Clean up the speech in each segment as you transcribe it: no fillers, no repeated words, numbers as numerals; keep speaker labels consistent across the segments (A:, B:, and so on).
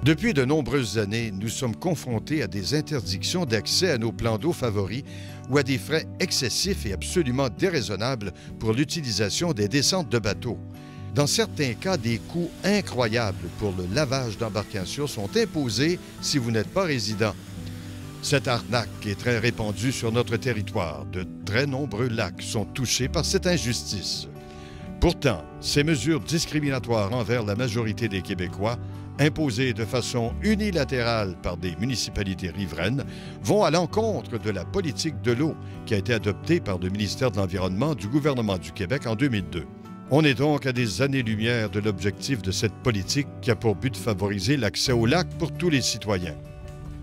A: Depuis de nombreuses années, nous sommes confrontés à des interdictions d'accès à nos plans d'eau favoris ou à des frais excessifs et absolument déraisonnables pour l'utilisation des descentes de bateaux. Dans certains cas, des coûts incroyables pour le lavage d'embarcations sont imposés si vous n'êtes pas résident. Cette arnaque est très répandue sur notre territoire. De très nombreux lacs sont touchés par cette injustice. Pourtant, ces mesures discriminatoires envers la majorité des Québécois, imposées de façon unilatérale par des municipalités riveraines, vont à l'encontre de la politique de l'eau qui a été adoptée par le ministère de l'Environnement du gouvernement du Québec en 2002. On est donc à des années-lumière de l'objectif de cette politique qui a pour but de favoriser l'accès aux lacs pour tous les citoyens.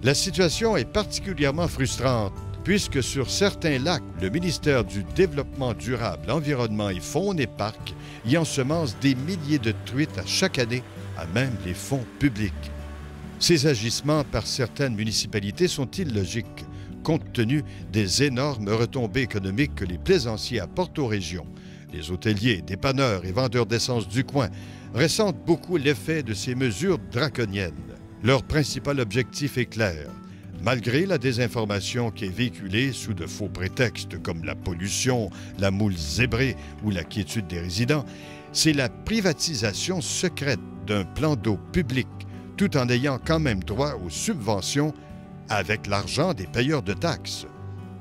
A: La situation est particulièrement frustrante puisque sur certains lacs, le ministère du Développement durable, Environnement et Faune et Parcs y ensemence des milliers de truites à chaque année à même les fonds publics. Ces agissements par certaines municipalités sont illogiques, compte tenu des énormes retombées économiques que les plaisanciers apportent aux régions. Les hôteliers, dépanneurs et vendeurs d'essence du coin ressentent beaucoup l'effet de ces mesures draconiennes. Leur principal objectif est clair. Malgré la désinformation qui est véhiculée sous de faux prétextes comme la pollution, la moule zébrée ou la quiétude des résidents, c'est la privatisation secrète d'un plan d'eau public, tout en ayant quand même droit aux subventions avec l'argent des payeurs de taxes.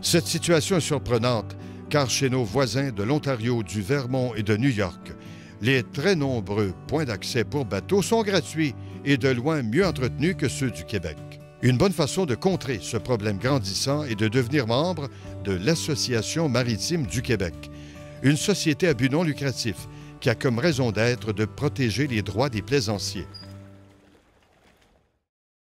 A: Cette situation est surprenante, car chez nos voisins de l'Ontario, du Vermont et de New York, les très nombreux points d'accès pour bateaux sont gratuits et de loin mieux entretenus que ceux du Québec. Une bonne façon de contrer ce problème grandissant est de devenir membre de l'Association maritime du Québec, une société à but non lucratif qui a comme raison d'être de protéger les droits des plaisanciers.